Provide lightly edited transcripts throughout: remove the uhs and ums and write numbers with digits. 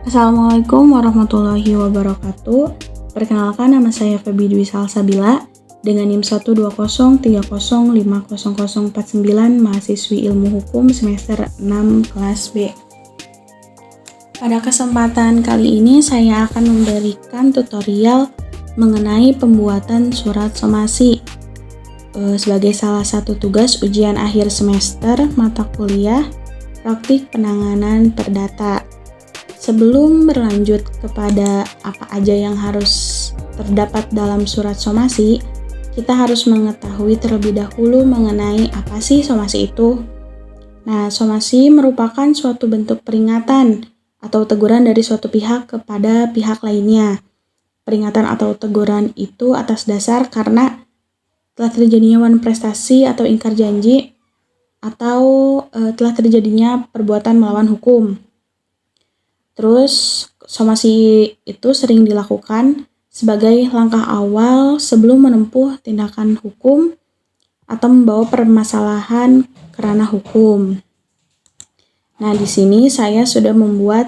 Assalamualaikum warahmatullahi wabarakatuh. Perkenalkan, nama saya Febi Dwi Salsabila dengan NIM 12030500049, mahasiswi Ilmu Hukum semester 6 kelas B. Pada kesempatan kali ini saya akan memberikan tutorial mengenai pembuatan surat somasi sebagai salah satu tugas ujian akhir semester mata kuliah praktik penanganan perdata. Sebelum berlanjut kepada apa aja yang harus terdapat dalam surat somasi, kita harus mengetahui terlebih dahulu mengenai apa sih somasi itu. Nah, somasi merupakan suatu bentuk peringatan atau teguran dari suatu pihak kepada pihak lainnya. Peringatan atau teguran itu atas dasar karena telah terjadinya prestasi atau ingkar janji atau telah terjadinya perbuatan melawan hukum. Terus, somasi itu sering dilakukan sebagai langkah awal sebelum menempuh tindakan hukum atau membawa permasalahan ke ranah hukum. Nah, di sini saya sudah membuat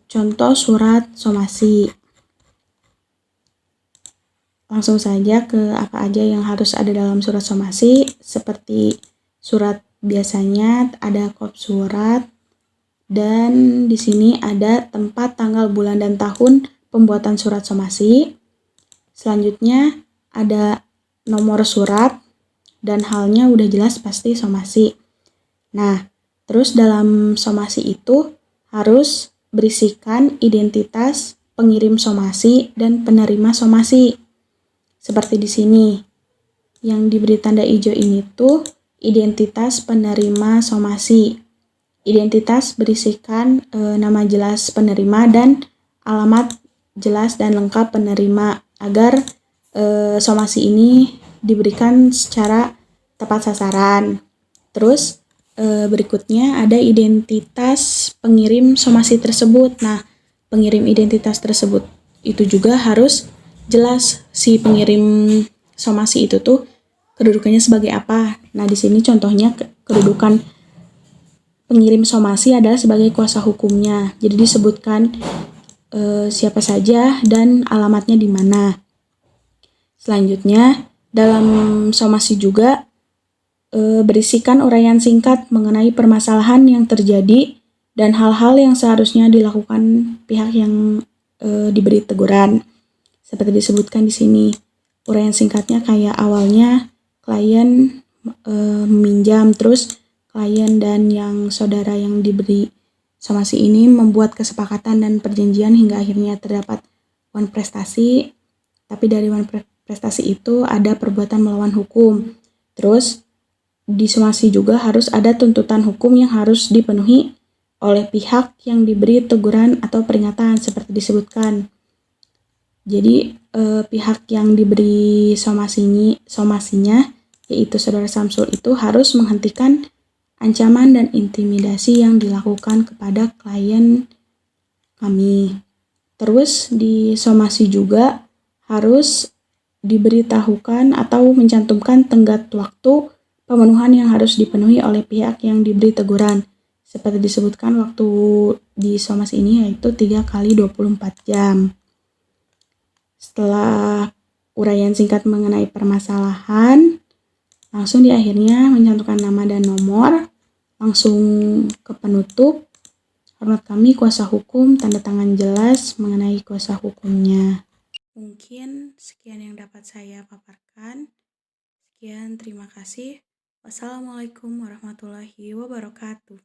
contoh surat somasi. Langsung saja ke apa aja yang harus ada dalam surat somasi. Seperti surat biasanya ada kop surat, dan di sini ada tempat, tanggal, bulan, dan tahun pembuatan surat somasi. Selanjutnya ada nomor surat, dan halnya udah jelas pasti somasi. Nah, terus dalam somasi itu harus berisikan identitas pengirim somasi dan penerima somasi. Seperti di sini, yang diberi tanda hijau ini tuh identitas penerima somasi. Identitas berisikan nama jelas penerima dan alamat jelas dan lengkap penerima agar somasi ini diberikan secara tepat sasaran. Terus berikutnya ada identitas pengirim somasi tersebut. Nah, pengirim identitas tersebut itu juga harus jelas si pengirim somasi itu tuh kedudukannya sebagai apa. Nah, di sini contohnya kedudukan pengirim somasi adalah sebagai kuasa hukumnya. Jadi disebutkan siapa saja dan alamatnya di mana. Selanjutnya, dalam somasi juga berisikan uraian singkat mengenai permasalahan yang terjadi dan hal-hal yang seharusnya dilakukan pihak yang diberi teguran. Seperti disebutkan di sini, uraian singkatnya kayak awalnya klien meminjam, terus klien dan yang saudara yang diberi somasi ini membuat kesepakatan dan perjanjian hingga akhirnya terdapat prestasi, tapi dari prestasi itu ada perbuatan melawan hukum. Terus di somasi juga harus ada tuntutan hukum yang harus dipenuhi oleh pihak yang diberi teguran atau peringatan seperti disebutkan. Jadi pihak yang diberi somasinya yaitu saudara Samsul itu harus menghentikan ancaman dan intimidasi yang dilakukan kepada klien kami. Terus di somasi juga harus diberitahukan atau mencantumkan tenggat waktu pemenuhan yang harus dipenuhi oleh pihak yang diberi teguran. Seperti disebutkan waktu di somasi ini yaitu 3 kali 24 jam. Setelah uraian singkat mengenai permasalahan, langsung di akhirnya mencantumkan nama dan nomor, langsung ke penutup. Hormat kami kuasa hukum, tanda tangan jelas mengenai kuasa hukumnya. Mungkin sekian yang dapat saya paparkan. Sekian, terima kasih. Wassalamualaikum warahmatullahi wabarakatuh.